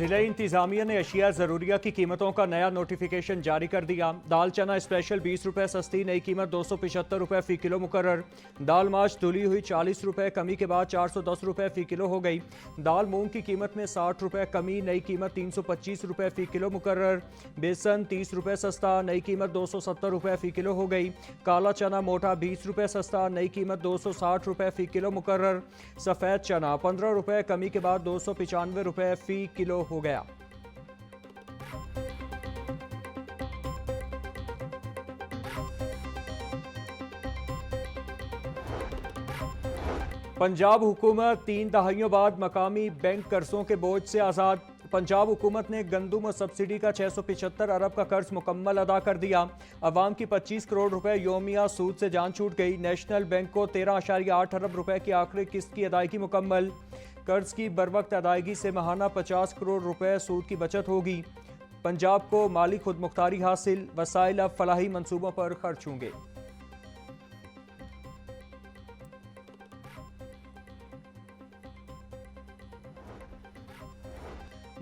जिला इंतजामिया ने अशिया ज़रूरिया की कीमतों का नया नोटिफिकेशन जारी कर दिया। दाल चना स्पेशल 20 रुपये सस्ती, नई कीमत 275 रुपये फ़ी किलो मुकर्रर। दाल माश धुली हुई 40 रुपये, कमी के बाद 410 रुपये फ़ी किलो हो गई। दाल मूंग की कीमत में 60 रुपये कमी, नई कीमत 325 रुपये फ़ी किलो मुकर्रर। बेसन 30 रुपये सस्ता, नई कीमत 270 रुपये फ़ी किलो हो गई। काला चना मोटा 20 रुपये सस्ता, नई कीमत 260 रुपये फ़ी किलो मुकर्रर। सफ़ेद चना 15 रुपये कमी के बाद 295 रुपये फ़ी किलो हो गया। पंजाब हुकूमत 3 दहाइयों बाद मकामी बैंक कर्जों के बोझ से आज़ाद। पंजाब हुकूमत ने गंदुम सब्सिडी का 675 अरब का कर्ज मुकम्मल अदा कर दिया। अवाम की 25 करोड़ रुपए योमिया सूद से जान छूट गई। नेशनल बैंक को 13.8 अरब रुपए की आखिरी किस्त की अदायगी मुकम्मल। कर्ज की बरवक्त अदायगी से माहाना 50 करोड़ रुपए सूद की बचत होगी। पंजाब को माली खुदमुख्तारी हासिल, वसाइल अब फलाही मंसूबों पर खर्च होंगे।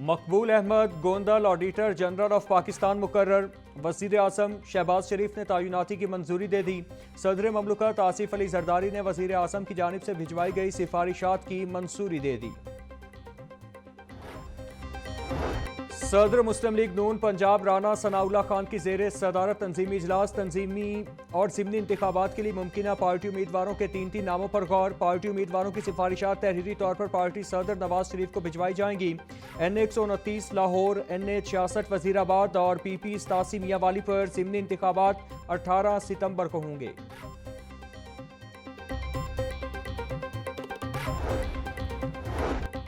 Maqbool Ahmed Gondal auditor general of Pakistan मुकर्रर। वज़ीर आज़म शहबाज शरीफ ने तैनाती की मंजूरी दे दी। सदर ममलकत आसिफ अली जरदारी ने वज़ीर आज़म की जानिब से भिजवाई गई सिफारिशात की मंजूरी दे दी। सदर मुस्लिम लीग नून पंजाब राना सनाउल्लाह खान की ज़ेरे सदारत तंजीमी इजलास, तंजीमी और ज़िमनी इंतखाबात के लिए मुमकिना पार्टी उम्मीदवारों के 3 नामों पर गौर। पार्टी उम्मीदवारों की सिफारिशात तहरीरी तौर पर पार्टी सदर नवाज शरीफ को भिजवाई जाएंगी। NA 129 लाहौर, NA 66 वजीराबाद और PP 87 मियांवाली पर ज़िमनी इंतखाबात 18 सितंबर को होंगे।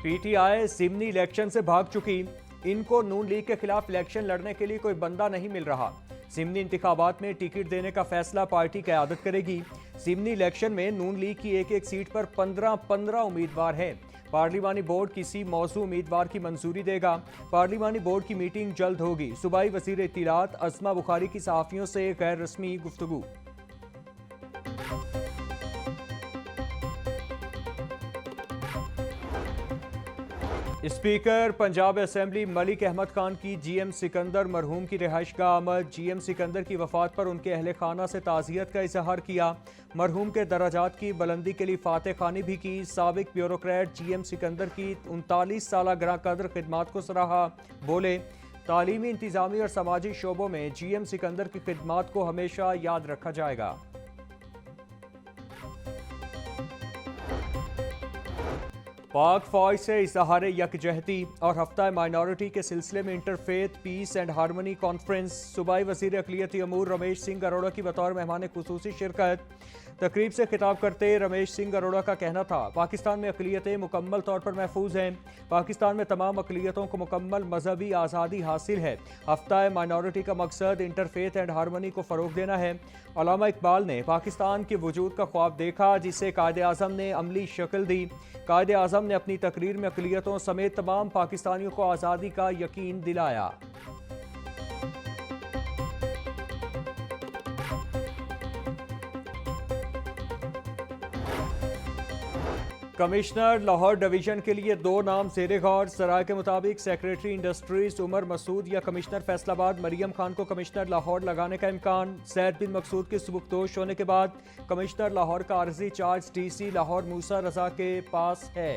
PTI ज़िमनी इलेक्शन से भाग चुकी। इनको नून लीग के खिलाफ इलेक्शन लड़ने के लिए कोई बंदा नहीं मिल रहा। ज़िमनी इंतखाबात में टिकट देने का फैसला पार्टी क़यादत करेगी। ज़िमनी इलेक्शन में नून लीग की एक सीट पर 15 उम्मीदवार हैं। पार्लिमानी बोर्ड किसी मौजू उम्मीदवार की मंजूरी देगा। पार्लिमानी बोर्ड की मीटिंग जल्द होगी। सूबाई वज़ीर इत्तलात अस्मा बुखारी की सहाफ़ियों से गैर रस्मी गुफ्तगू। स्पीकर पंजाब असेंबली मलिक अहमद खान की GM सिकंदर मरहूम की रिहाइश का आमद। GM सिकंदर की वफात पर उनके अहले खाना से ताज़ियत का इजहार किया। मरहूम के दराजात की बुलंदी के लिए फातह खानी भी की। साबिक ब्यूरोक्रेट GM सिकंदर की 39 साल ग्रां कदर खिदमात को सराहा। बोले, तालीमी, इंतजामी और समाजी शोबों में GM सिकंदर की खिदमात को हमेशा याद रखा जाएगा। पाक फौज से इजहार यकजहती और हफ्ता माइनॉरिटी के सिलसिले में interfaith peace and harmony conference. सूबाई वज़ीर अक़लियती अमूर रमेश सिंह अरोड़ा की बतौर मेहमान खुसूसी शिरकत। तकरीब से खिताब करते रमेश सिंह अरोड़ा का कहना था, पाकिस्तान में अक़लियतें मुकम्मल तौर पर महफूज हैं। पाकिस्तान में तमाम अक़लियतों को मुकम्मल मजहबी आज़ादी हासिल है। हफ्ता माइनॉरिटी का मकसद इंटरफेथ एंड हारमोनी को फ़रोग़ देना है। अल्लामा इकबाल ने पाकिस्तान के वजूद का ख्वाब देखा, जिसे कायदे आज़म ने अमली शक्ल दी। कायदे आज़म ने अपनी तकरीर में अक़लियतों समेत तमाम पाकिस्तानियों को आज़ादी का यकीन दिलाया। कमिश्नर लाहौर डिवीजन के लिए 2 नाम ज़ेरे गौर। सराय के मुताबिक सेक्रेटरी इंडस्ट्रीज उमर मसूद या कमिश्नर फैसलाबाद मरियम खान को कमिश्नर लाहौर लगाने का इम्कान। सैद बिन मकसूद के सुबुकदोश होने के बाद कमिश्नर लाहौर का आर्जी चार्ज DC लाहौर मूसा रजा के पास है।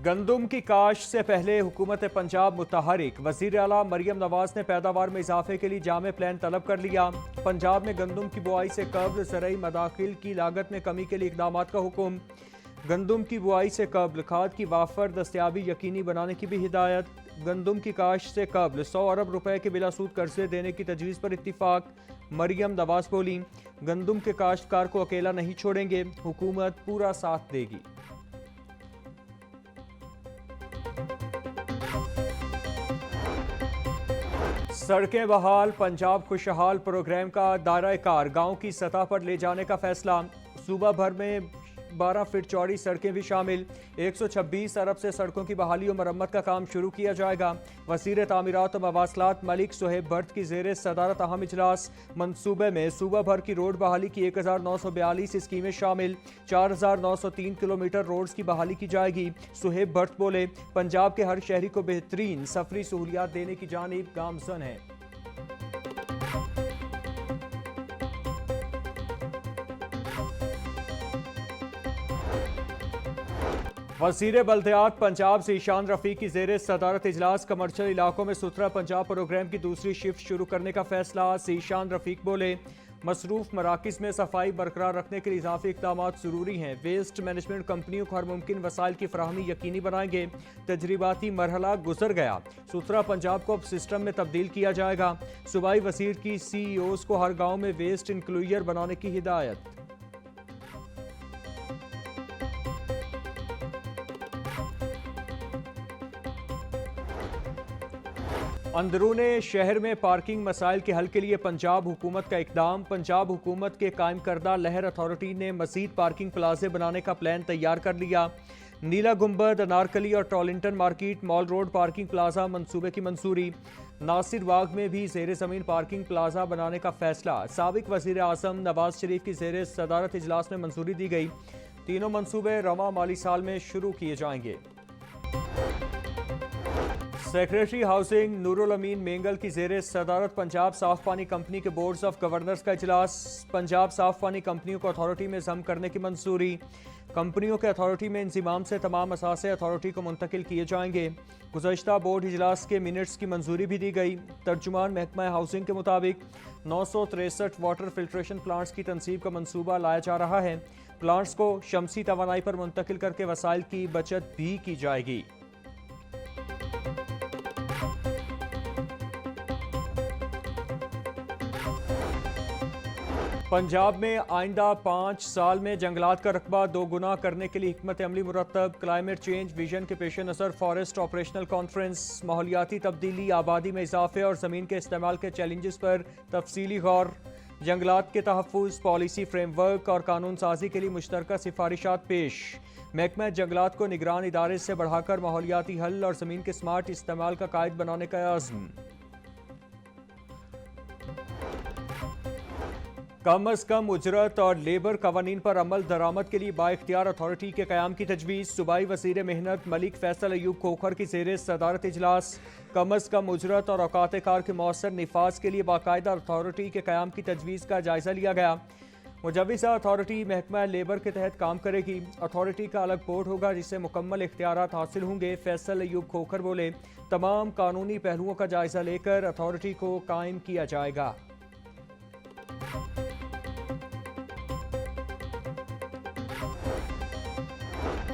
गंदुम की काश से पहले हुकूमत पंजाब मुतहरिक। वज़ीर आला मरियम नवाज ने पैदावार में इजाफे के लिए जामे प्लान तलब कर लिया। पंजाब में गंदुम की बुआई से कब्ल ज़रई मदाखिल की लागत में कमी के लिए इक़दाम का हुक्म। गंदुम की बुआई से कब्ल खाद की वाफर दस्तियाबी यकीनी बनाने की भी हिदायत। गंदुम की काश से कब्ल 100 अरब रुपए के बिलासूद कर्जे देने की तजवीज़ पर इत्तिफाक। मरियम नवाज बोली, गंदुम के काश्तकार को अकेला नहीं छोड़ेंगे, हुकूमत पूरा साथ देगी। सड़कें बहाल, पंजाब खुशहाल प्रोग्राम का दायरा कार गाँव की सतह पर ले जाने का फैसला। सूबा भर में 12 फीट चौड़ी सड़कें भी शामिल। 126 अरब से सड़कों की बहाली और मरम्मत का काम शुरू किया जाएगा। वज़ीर तामीरात और मवासलात मलिक सुहेब भट्ट की ज़ेर सदारत अहम इजलास। मंसूबे में सूबा भर की रोड बहाली की 1942 स्कीमें शामिल। 4903 किलोमीटर रोड्स की बहाली की जाएगी। सुहेब भट्ट बोले, पंजाब के हर शहरी को बेहतरीन सफरी सहूलियात देने की जानिब गामज़न है। वज़ीर बल्दियात पंजाब ज़ीशान रफ़ीक की ज़ेर सदारत इजलास। कमर्शियल इलाकों में सुथरा पंजाब प्रोग्राम की दूसरी शिफ्ट शुरू करने का फैसला। ज़ीशान रफ़ीक बोले, मसरूफ मराकिज़ में सफाई बरकरार रखने के लिए इजाफी इक़दाम ज़रूरी हैं। वेस्ट मैनेजमेंट कंपनियों को हर मुमकिन वसाइल की फराहमी यकीनी बनाएंगे। तजरीबाती मरहला गुजर गया, सुथरा पंजाब को अब सिस्टम में तब्दील किया जाएगा। सूबाई वज़ीर की CEOs को हर गाँव में वेस्ट इंक्लूजर बनाने की हिदायत। अंदरूने शहर में पार्किंग मसाइल के हल के लिए पंजाब हुकूमत का इकदाम। पंजाब हुकूमत के कायम करदा लहर अथॉरिटी ने मजीद पार्किंग प्लाजे बनाने का प्लान तैयार कर लिया। नीला गुंबद, अनारकली और Tollinton market Mall Road parking plaza मंसूबे की मंजूरी। नासिर बाग में भी ज़ेर ज़मीन पार्किंग प्लाजा बनाने का फैसला। साबिक वज़ीर आज़म नवाज शरीफ की ज़ेर सदारत इजलास में मंजूरी दी गई। तीनों मंसूबे रवा माली साल में शुरू किए जाएंगे। सेक्रेटरी हाउसिंग नूरुल अमीन मेंगल की ज़ेर सदारत पंजाब साफ पानी कंपनी के बोर्ड्स ऑफ गवर्नर्स का इजलास। पंजाब साफ पानी कंपनियों को अथॉरिटी में ज़म करने की मंजूरी। कंपनियों के अथॉरिटी में इंज़िमाम से तमाम असासे अथॉरिटी को मुंतकिल किए जाएंगे। गुज़श्ता बोर्ड इजलास के मिनट्स की मंजूरी भी दी गई। तर्जुमान महकमा हाउसिंग के मुताबिक 963 वाटर फिल्ट्रेशन प्लांट्स की तनसीब का मंसूबा लाया जा रहा है। प्लांट्स को शमसी तवानाई पर मुंतकिल करके वसाइल की बचत भी की जाएगी। पंजाब में आइंदा 5 साल में जंगलात का रकबा 2 गुना करने के लिए हिकमत अमली मुरतब। क्लाइमेट चेंज विजन के पेश नज़र फॉरेस्ट ऑपरेशनल कॉन्फ्रेंस। माहौलियाती तब्दीली, आबादी में इजाफे और ज़मीन के इस्तेमाल के चैलेंजेस पर तफसीली गौर। जंगलात के तहफ़्फ़ुज़, पॉलिसी फ्रेमवर्क और कानून साजी के लिए मुश्तरका सिफारिशात पेश। महकमा जंगलात को निगरान इदारे से बढ़ाकर माहौलियाती हल और ज़मीन के स्मार्ट इस्तेमाल का कायद बनाने का आज़म। कम अज़ कम उजरत और लेबर कवानीन पर अमल दरामद के लिए बाइख्तियार अथॉरिटी के क़याम की तजवीज़। सूबाई वज़ीर मेहनत मलिक फैसल अयूब खोखर की ज़ेर सदारत इजलास। कम अज़ कम उजरत और औकात कार के मौसर निफाज के लिए बाकायदा अथॉरिटी के क़याम की तजवीज़ का जायज़ा लिया गया। मुजव्विज़ा अथॉरिटी महकमा लेबर के तहत काम करेगी। अथॉरिटी का अलग बोर्ड होगा जिससे मुकम्मल इख्तियारात हासिल होंगे। फैसल अयूब खोखर बोले, तमाम कानूनी पहलुओं का जायज़ा लेकर अथॉरिटी को कायम किया जाएगा।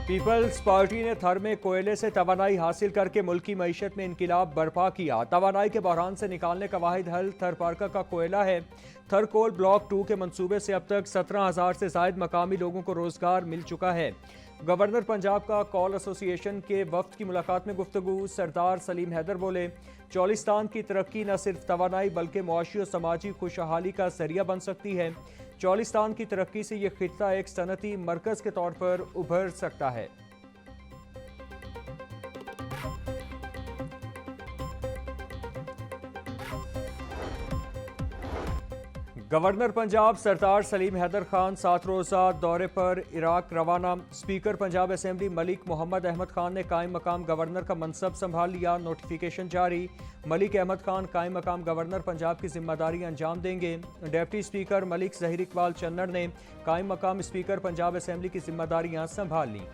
पीपल्स पार्टी ने थर में कोयले से तवानाई हासिल करके मुल्की मईशत में इनकिलाब बर्पा किया। तवानाई के बहरान से निकालने का वाहिद हल थर पार्का का कोयला है। थर कोल ब्लॉक 2 के मंसूबे से अब तक 17,000 से ज़ायद मकामी लोगों को रोजगार मिल चुका है। गवर्नर पंजाब का कॉल एसोसिएशन के वफ्द की मुलाकात में गुफ्तगू। सरदार सलीम हैदर बोले, चौलिस्तान की तरक्की न सिर्फ तवानाई बल्कि मुआशी और समाजी खुशहाली का जरिया बन सकती है। चौलिस्तान की तरक्की से यह खित्ता एक सनती मरकज के तौर पर उभर सकता है। गवर्नर पंजाब सरदार सलीम हैदर खान 7 रोज़ा दौरे पर इराक रवाना। स्पीकर पंजाब असेंबली मलिक मोहम्मद अहमद खान ने कायम मकाम गवर्नर का मनसब संभाल लिया। नोटिफिकेशन जारी। मलिक अहमद खान कायम मकाम गवर्नर पंजाब की जिम्मेदारी अंजाम देंगे। डिप्टी स्पीकर मलिक ज़हीर इकबाल चन्नड़ ने कायम मकाम स्पीकर पंजाब असेंबली की जिम्मेदारियां संभाल ली।